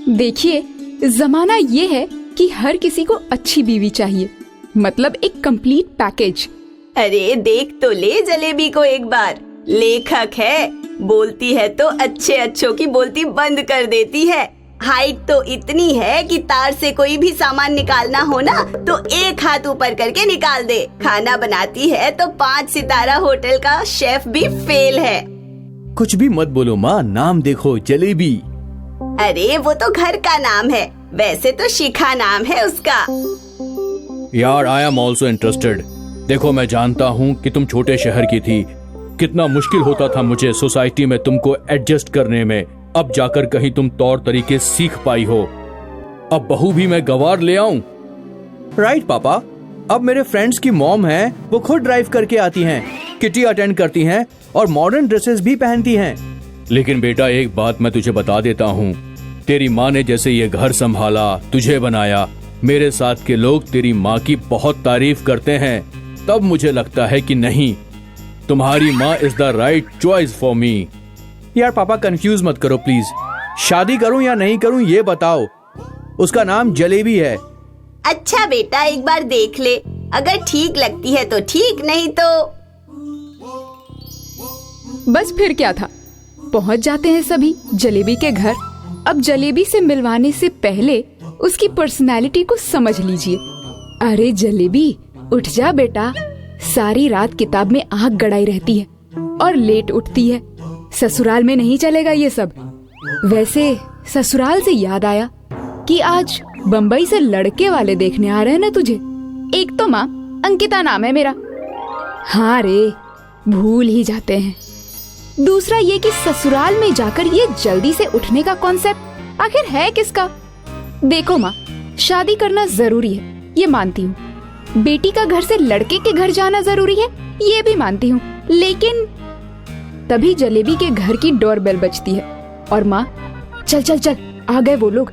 देखिए, जमाना ये है कि हर किसी को अच्छी बीवी चाहिए, मतलब एक कंप्लीट पैकेज। अरे देख तो ले जलेबी को एक बार, लेखक है, बोलती है तो अच्छे अच्छों की बोलती बंद कर देती है। हाइट तो इतनी है कि तार से कोई भी सामान निकालना हो ना तो एक हाथ ऊपर करके निकाल दे। खाना बनाती है तो 5 सितारा होटल का शेफ भी फेल है। कुछ भी मत बोलो माँ, नाम देखो जलेबी। अरे वो तो घर का नाम है, वैसे तो शिखा नाम है उसका। यार आई एम ऑल्सो इंटरेस्टेड। देखो मैं जानता हूँ कि तुम छोटे शहर की थी, कितना मुश्किल होता था मुझे सोसाइटी में तुमको एडजस्ट करने में। अब जाकर कहीं तुम तौर तरीके सीख पाई हो। अब बहू भी मैं गवार ले आऊं? राइट पापा, अब मेरे फ्रेंड्स की मॉम है, वो खुद ड्राइव करके आती हैं, किटी अटेंड करती हैं और मॉडर्न ड्रेसेस भी पहनती हैं। लेकिन बेटा एक बात मैं तुझे बता देता हूँ, तेरी माँ ने जैसे ये घर संभाला, तुझे बनाया, मेरे साथ के लोग तेरी माँ की बहुत तारीफ करते हैं। तब मुझे लगता है कि नहीं, तुम्हारी माँ is the right choice for me. यार पापा कंफ्यूज मत करो प्लीज, शादी करूं या नहीं करूं ये बताओ। उसका नाम जलेबी है। अच्छा बेटा एक बार देख ले, अगर ठीक लगती है तो ठीक, नहीं तो बस फिर क्या था, पहुंच जाते हैं सभी जलेबी के घर। अब जलेबी से मिलवाने से पहले उसकी पर्सनैलिटी को समझ लीजिए। अरे जलेबी उठ जा बेटा, सारी रात किताब में आंख गड़ाई रहती है और लेट उठती है। ससुराल में नहीं चलेगा ये सब। वैसे ससुराल से याद आया कि आज बम्बई से लड़के वाले देखने आ रहे हैं ना तुझे। एक तो माँ अंकिता नाम है मेरा। हाँ रे, भूल ही जाते हैं। दूसरा ये कि ससुराल में जाकर ये जल्दी से उठने का कॉन्सेप्ट आखिर है किसका। देखो माँ, शादी करना जरूरी है, ये मानती हूँ। बेटी का घर से लड़के के घर जाना जरूरी है, ये भी मानती हूँ। लेकिन तभी जलेबी के घर की डोरबेल बजती है और माँ, चल चल चल, आ गए वो लोग,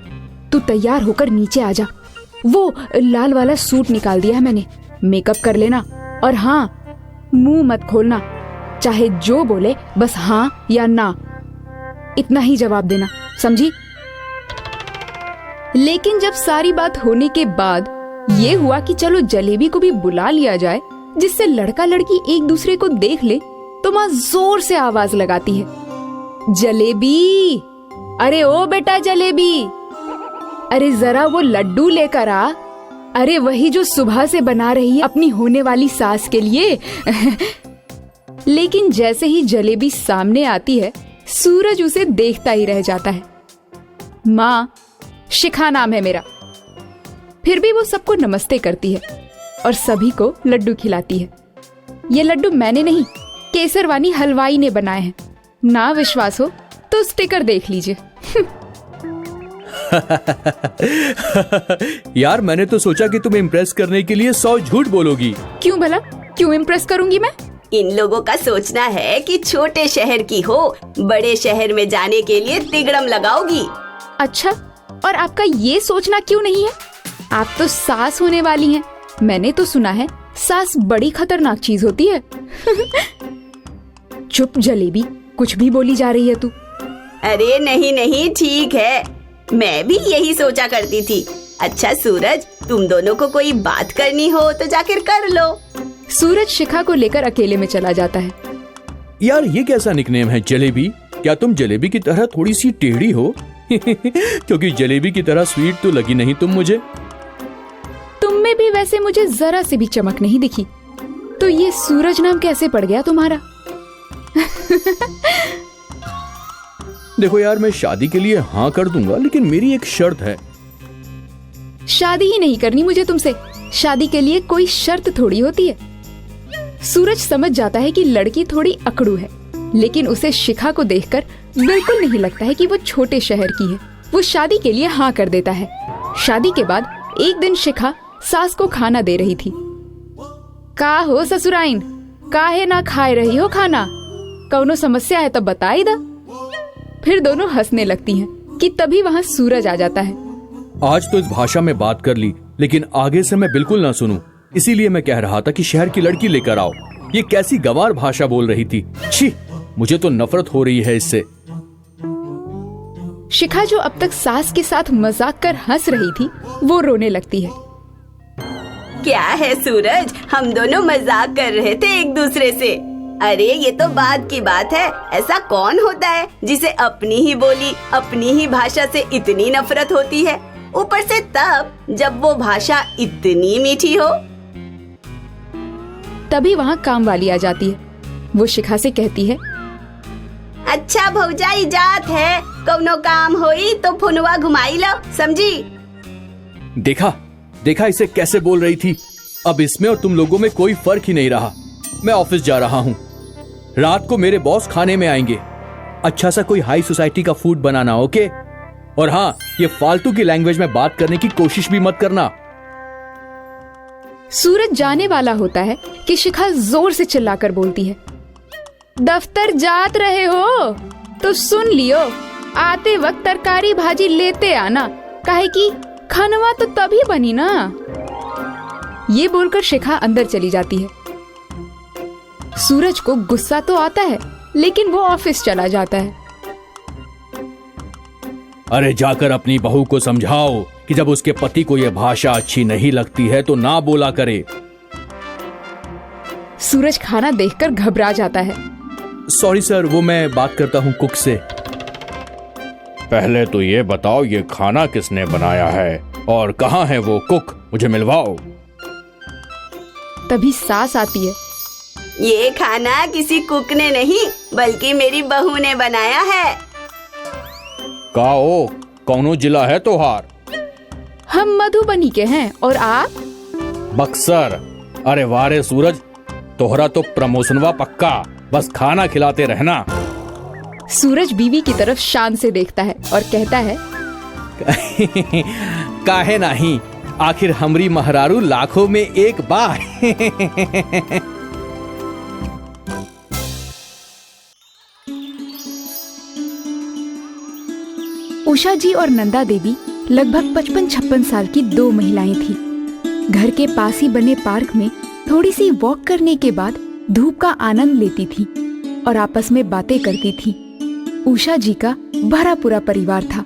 तू तैयार होकर नीचे आ जा। वो लाल वाला सूट निकाल दिया है मैंने, मेकअप कर लेना। और हाँ, मुंह मत खोलना, चाहे जो बोले बस हाँ या ना, इतना ही जवाब देना, समझी। लेकिन जब सारी बात होने के बाद ये हुआ कि चलो जलेबी को भी बुला लिया जाए, जिससे लड़का लड़की एक दूसरे को देख ले, तो माँ जोर से आवाज लगाती है, जलेबी, अरे ओ बेटा जलेबी, अरे जरा वो लड्डू लेकर आ। अरे वही जो सुबह से बना रही है अपनी होने वाली सास के लिए। लेकिन जैसे ही जलेबी सामने आती है, सूरज उसे देखता ही रह जाता है। माँ, शिखा नाम है मेरा। फिर भी वो सबको नमस्ते करती है और सभी को लड्डू खिलाती है। ये लड्डू मैंने नहीं, केसरवानी हलवाई ने बनाए हैं। ना विश्वास हो तो स्टिकर देख लीजिए। यार मैंने तो सोचा कि तुम इम्प्रेस करने के लिए 100 झूठ बोलोगी। क्यों भला, क्यों इम्प्रेस करूंगी मैं? इन लोगों का सोचना है कि छोटे शहर की हो, बड़े शहर में जाने के लिए तिगड़म लगाओगी। अच्छा, और आपका ये सोचना क्यों नहीं है? आप तो सास होने वाली हैं। मैंने तो सुना है सास बड़ी खतरनाक चीज होती है। चुप जलेबी, कुछ भी बोली जा रही है तू। अरे नहीं नहीं, ठीक है, मैं भी यही सोचा करती थी। अच्छा सूरज, तुम दोनों को कोई बात करनी हो तो जाकर कर लो। सूरज शिखा को लेकर अकेले में चला जाता है। यार ये कैसा निकनेम है जलेबी? क्या तुम जलेबी की तरह थोड़ी सी टेढ़ी हो? क्योंकि जलेबी की तरह स्वीट तो लगी नहीं तुम मुझे। तुम में भी वैसे मुझे जरा से भी चमक नहीं दिखी, तो ये सूरज नाम कैसे पड़ गया तुम्हारा? देखो यार, मैं शादी के लिए हाँ कर दूंगा, लेकिन मेरी एक शर्त है। शादी ही नहीं करनी मुझे तुमसे। शादी के लिए कोई शर्त थोड़ी होती है। सूरज समझ जाता है कि लड़की थोड़ी अकड़ू है, लेकिन उसे शिखा को देखकर बिल्कुल नहीं लगता है कि वो छोटे शहर की है। वो शादी के लिए हाँ कर देता है। शादी के बाद एक दिन शिखा सास को खाना दे रही थी। का हो ससुराइन, काहे ना खाए रही हो खाना? कौनो समस्या है तो बताई दा। फिर दोनों हंसने लगती हैं कि तभी वहाँ सूरज आ जाता है। आज तो इस भाषा में बात कर ली, लेकिन आगे से मैं बिल्कुल ना सुनूं। इसीलिए मैं कह रहा था कि शहर की लड़की लेकर आओ। ये कैसी गंवार भाषा बोल रही थी, छी, मुझे तो नफरत हो रही है इससे। शिखा जो अब तक सास के साथ मजाक कर हंस रही थी, वो रोने लगती है। क्या है सूरज, हम दोनों मजाक कर रहे थे एक दूसरे से। अरे ये तो बात की बात है, ऐसा कौन होता है जिसे अपनी ही बोली, अपनी ही भाषा से इतनी नफरत होती है, ऊपर से तब जब वो भाषा इतनी मीठी हो। तभी वहाँ काम वाली आ जाती है। वो शिखा से कहती है, अच्छा भौजाई जात है, कौनो काम होई तो फुनवा घुमाई लो, समझी। देखा इसे कैसे बोल रही थी। अब इसमें और तुम लोगों में कोई फर्क ही नहीं रहा। मैं ऑफिस जा रहा हूँ। रात को मेरे बॉस खाने में आएंगे। अच्छा सा कोई हाई सोसाइटी का फूड बनाना, ओके? और हाँ, ये फालतू की लैंग्वेज में बात करने की कोशिश भी मत करना। सूरज जाने वाला होता है कि शिखा जोर से चिल्लाकर बोलती है, दफ्तर जात रहे हो तो सुन लियो, आते वक्त तरकारी भाजी लेते आना, काहे कि खानवा तो तभी बनी ना। ये बोलकर शिखा अंदर चली जाती है। सूरज को गुस्सा तो आता है, लेकिन वो ऑफिस चला जाता है। अरे जाकर अपनी बहू को समझाओ कि जब उसके पति को यह भाषा अच्छी नहीं लगती है तो ना बोला करे। सूरज खाना देखकर घबरा जाता है। सॉरी सर, वो मैं बात करता हूँ कुक से। पहले तो ये बताओ, ये खाना किसने बनाया है और कहाँ है वो कुक? मुझे मिलवाओ। तभी सास आती है। ये खाना किसी कुक ने नहीं बल्कि मेरी बहू ने बनाया है। काओ, कौनो जिला है तोहार? हम मधुबनी के हैं, और आप? बक्सर। अरे वारे सूरज, तोहरा तो प्रमोशनवा पक्का, बस खाना खिलाते रहना। सूरज बीवी की तरफ शान से देखता है और कहता है, काहे नहीं, आखिर हमरी महरारू लाखों में एक बार। उषा जी और नंदा देवी लगभग 55-56 साल की दो महिलाएं थी। घर के पास ही बने पार्क में थोड़ी सी वॉक करने के बाद धूप का आनंद लेती थी और आपस में बातें करती थी। उषा जी का भरा पूरा परिवार था।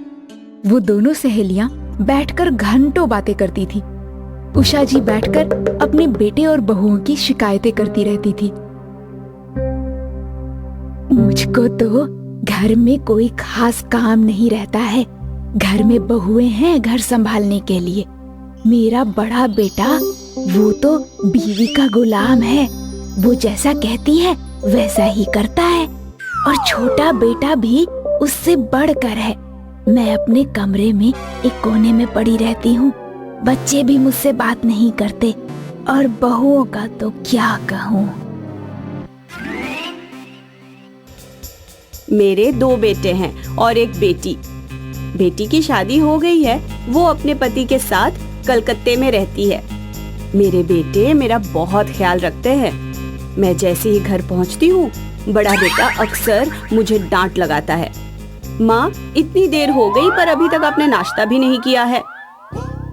वो दोनों सहेलियां बैठकर घंटों बातें करती थी। उषा जी बैठकर अपने बेटे और बहुओं की शिकायतें करती रहती थी। मुझको तो घर में कोई खास काम नहीं रहता है। घर में बहुएं हैं घर संभालने के लिए। मेरा बड़ा बेटा वो तो बीवी का गुलाम है, वो जैसा कहती है वैसा ही करता है, और छोटा बेटा भी उससे बढ़कर है। मैं अपने कमरे में एक कोने में पड़ी रहती हूँ। बच्चे भी मुझसे बात नहीं करते, और बहुओं का तो क्या कहूँ। मेरे 2 बेटे हैं और एक बेटी। बेटी की शादी हो गई है, वो अपने पति के साथ कलकत्ते में रहती है। मेरे बेटे मेरा बहुत ख्याल रखते हैं। मैं जैसे ही घर पहुंचती हूँ, बड़ा बेटा अक्सर मुझे डांट लगाता है, माँ इतनी देर हो गई पर अभी तक आपने नाश्ता भी नहीं किया है।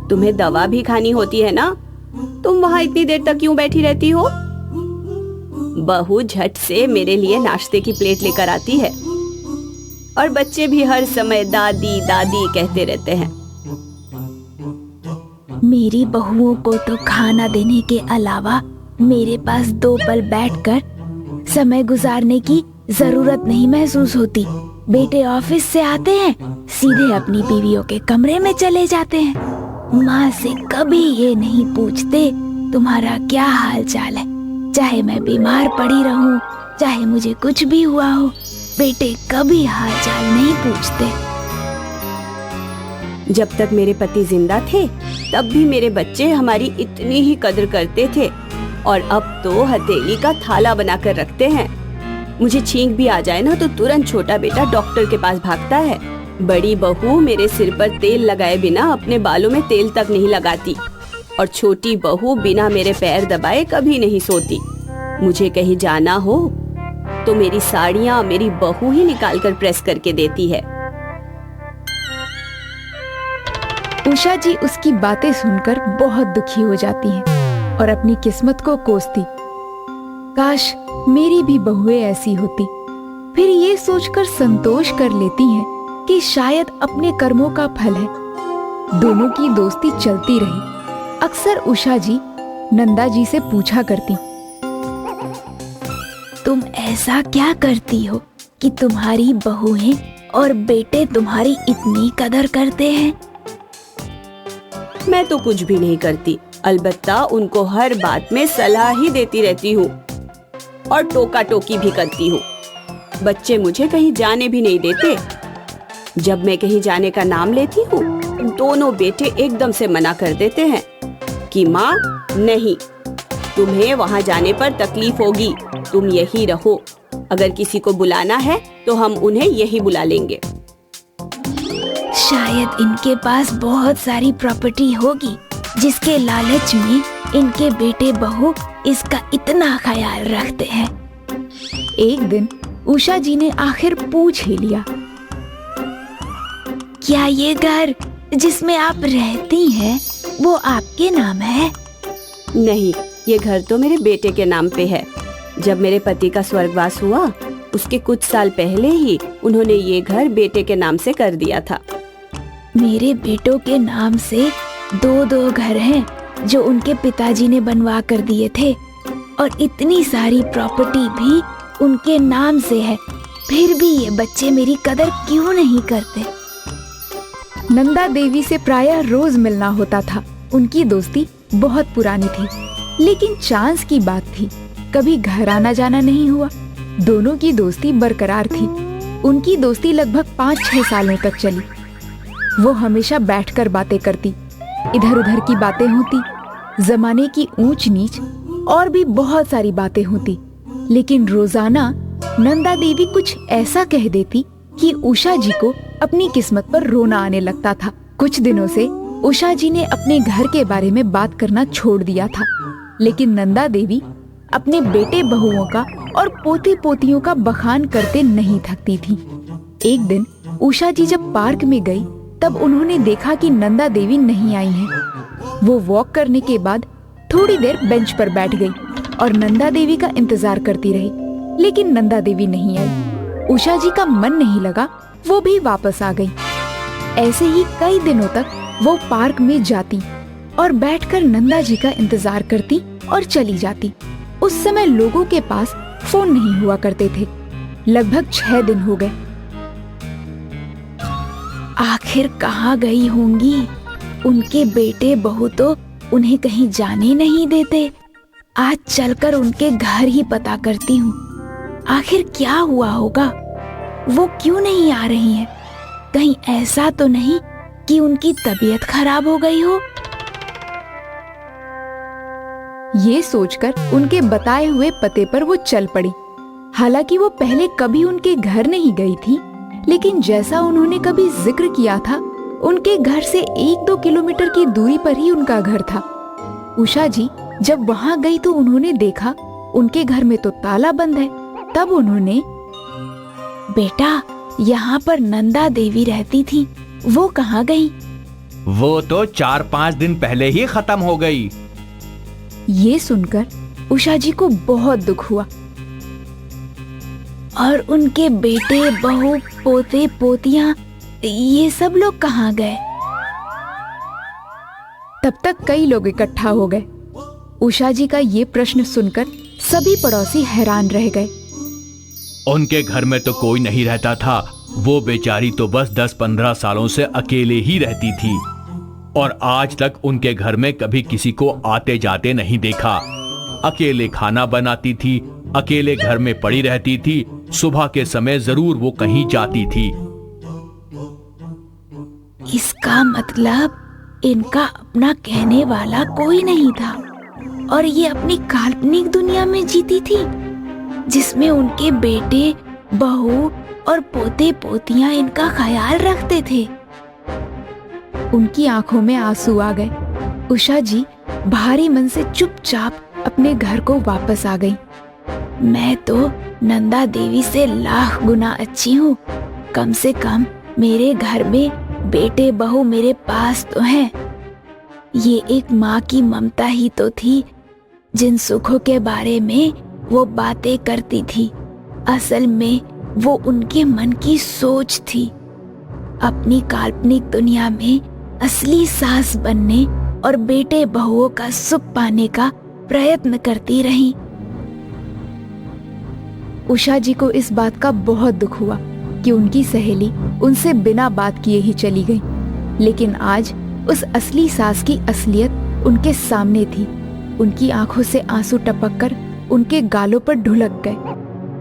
तुम्हें दवा भी खानी होती है ना, तुम वहाँ इतनी देर तक क्यों बैठी रहती हो? बहू झट से मेरे लिए नाश्ते की प्लेट लेकर आती है, और बच्चे भी हर समय दादी दादी कहते रहते हैं। मेरी बहुओं को तो खाना देने के अलावा मेरे पास 2 पल बैठकर समय गुजारने की जरूरत नहीं महसूस होती। बेटे ऑफिस से आते हैं, सीधे अपनी बीवियों के कमरे में चले जाते हैं। माँ से कभी ये नहीं पूछते तुम्हारा क्या हाल चाल है। चाहे मैं बीमार पड़ी रहूं, चाहे मुझे कुछ भी हुआ हो, बेटे कभी हाल चाल नहीं पूछते। जब तक मेरे पति जिंदा थे तब भी मेरे बच्चे हमारी इतनी ही कदर करते थे, और अब तो हथेली का थाला बनाकर रखते हैं। मुझे छींक भी आ जाए ना तो तुरंत छोटा बेटा डॉक्टर के पास भागता है। बड़ी बहू मेरे सिर पर तेल लगाए बिना अपने बालों में तेल तक नहीं लगाती, और छोटी बहू बिना मेरे पैर दबाए कभी नहीं सोती। मुझे कहीं जाना हो तो मेरी साड़ियाँ मेरी बहू ही निकाल कर प्रेस करके देती है। उषा जी उसकी बातें सुनकर बहुत दुखी हो जाती हैं और अपनी किस्मत को कोसती, काश मेरी भी बहुएं ऐसी होती। फिर ये सोचकर संतोष कर लेती हैं कि शायद अपने कर्मों का फल है। दोनों की दोस्ती चलती रही। अक्सर उषा जी नंदा जी से पूछा करती, तुम ऐसा क्या करती हो कि तुम्हारी बहुएं और बेटे तुम्हारी इतनी कदर करते हैं? मैं तो कुछ भी नहीं करती, अलबत्ता उनको हर बात में सलाह ही देती रहती हूँ और टोका टोकी भी करती हूँ। बच्चे मुझे कहीं जाने भी नहीं देते। जब मैं कहीं जाने का नाम लेती हूँ, दोनों बेटे एकदम से मना कर देते हैं कि माँ नहीं, तुम्हें वहाँ जाने पर तकलीफ होगी, तुम यही रहो। अगर किसी को बुलाना है तो हम उन्हें यही बुला लेंगे। शायद इनके पास बहुत सारी प्रॉपर्टी होगी, जिसके लालच में इनके बेटे बहू इसका इतना ख्याल रखते हैं। एक दिन उषा जी ने आखिर पूछ ही लिया, क्या ये घर जिसमें आप रहती हैं वो आपके नाम है? नहीं, ये घर तो मेरे बेटे के नाम पे है। जब मेरे पति का स्वर्गवास हुआ, उसके कुछ साल पहले ही उन्होंने ये घर बेटे के नाम से कर दिया था। मेरे बेटों के नाम से दो घर हैं जो उनके पिताजी ने बनवा कर दिए थे, और इतनी सारी प्रॉपर्टी भी उनके नाम से है। फिर भी ये बच्चे मेरी कदर क्यों नहीं करते? नंदा देवी से प्रायः रोज मिलना होता था। उनकी दोस्ती बहुत पुरानी थी, लेकिन चांस की बात थी, कभी घर आना जाना नहीं हुआ। दोनों की दोस्ती बरकरार थी। उनकी दोस्ती लगभग 5-6 सालों तक चली। वो हमेशा बैठकर बातें करती, इधर उधर की बातें होती, जमाने की ऊंच नीच और भी बहुत सारी बातें होती। लेकिन रोजाना नंदा देवी कुछ ऐसा कह देती कि उषा जी को अपनी किस्मत पर रोना आने लगता था। कुछ दिनों से उषा जी ने अपने घर के बारे में बात करना छोड़ दिया था, लेकिन नंदा देवी अपने बेटे बहुओं का और पोते पोतियों का बखान करते नहीं थकती थी। एक दिन उषा जी जब पार्क में गई, तब उन्होंने देखा कि नंदा देवी नहीं आई हैं। वो वॉक करने के बाद थोड़ी देर बेंच पर बैठ गई और नंदा देवी का इंतजार करती रही, लेकिन नंदा देवी नहीं आई। उषा जी का मन नहीं लगा, वो भी वापस आ गई। ऐसे ही कई दिनों तक वो पार्क में जाती और बैठकर नंदा जी का इंतजार करती और चली जाती। उस समय लोगों के पास फोन नहीं हुआ करते थे। लगभग 6 दिन हो गए। आखिर कहाँ गई होंगी? उनके बेटे बहू तो उन्हें कहीं जाने नहीं देते। आज चलकर उनके घर ही पता करती हूँ। आखिर क्या हुआ होगा? वो क्यों नहीं आ रही हैं? कहीं ऐसा तो नहीं कि उनकी तबीयत खराब हो गई हो? ये सोचकर उनके बताए हुए पते पर वो चल पड़ी। हालांकि वो पहले कभी उनके घर नहीं गई थी, लेकिन जैसा उन्होंने कभी जिक्र किया था, उनके घर से 1-2 किलोमीटर की दूरी पर ही उनका घर था। उषा जी जब वहाँ गई तो उन्होंने देखा उनके घर में तो ताला बंद है। तब उन्होंने, बेटा, यहाँ पर नंदा देवी रहती थी, वो कहाँ गई? वो तो 4-5 दिन पहले ही खत्म हो गई। ये सुनकर उषा जी को बहुत दुख हुआ। और उनके बेटे बहू पोते पोतियां ये सब लोग कहाँ गए? तब तक कई लोग इकट्ठा हो गए। उषा जी का ये प्रश्न सुनकर सभी पड़ोसी हैरान रह गए। उनके घर में तो कोई नहीं रहता था। वो बेचारी तो बस 10-15 सालों से अकेले ही रहती थी और आज तक उनके घर में कभी किसी को आते जाते नहीं देखा। अकेले खाना बनाती थी, अकेले घर में पड़ी रहती थी। सुबह के समय जरूर वो कहीं जाती थी। इसका मतलब इनका अपना कहने वाला कोई नहीं था और ये अपनी काल्पनिक दुनिया में जीती थी, जिसमें उनके बेटे बहू और पोते पोतियां इनका ख्याल रखते थे। उनकी आंखों में आंसू आ गए। उषा जी भारी मन से चुपचाप अपने घर को वापस आ गई। मैं तो नंदा देवी से लाख गुना अच्छी हूँ। कम से कम मेरे घर में बेटे बहू मेरे पास तो हैं। ये एक माँ की ममता ही तो थी, जिन सुखों के बारे में वो बातें करती थी, असल में वो उनके मन की सोच थी। अपनी काल्पनिक दुनिया में असली सास बनने और बेटे बहुओं का सुख पाने का प्रयत्न करती रहीं। उषा जी को इस बात का बहुत दुख हुआ कि उनकी सहेली उनसे बिना बात किए ही चली गई। लेकिन आज उस असली सास की असलियत उनके सामने थी। उनकी आंखों से आंसू टपककर उनके गालों पर ढुलक गए।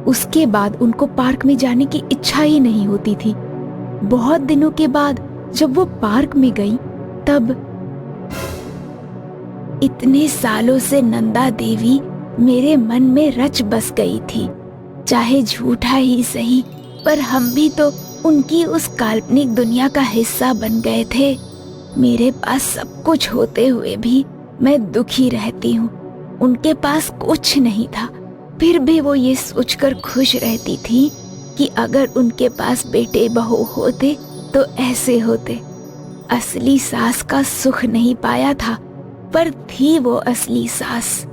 उसके बाद उनको पार्क में जाने की इच्छा ही नहीं होती थी। बहुत दिनों के बाद जब वो पार्क में गई तब इतने सालों से नंदा देवी मेरे मन में रच बस गई थी। चाहे झूठा ही सही, पर हम भी तो उनकी उस काल्पनिक दुनिया का हिस्सा बन गए थे। मेरे पास सब कुछ होते हुए भी मैं दुखी रहती हूँ। उनके पास कुछ नहीं था, फिर भी वो ये सोचकर खुश रहती थी कि अगर उनके पास बेटे बहू होते तो ऐसे होते। असली सास का सुख नहीं पाया था, पर थी वो असली सास।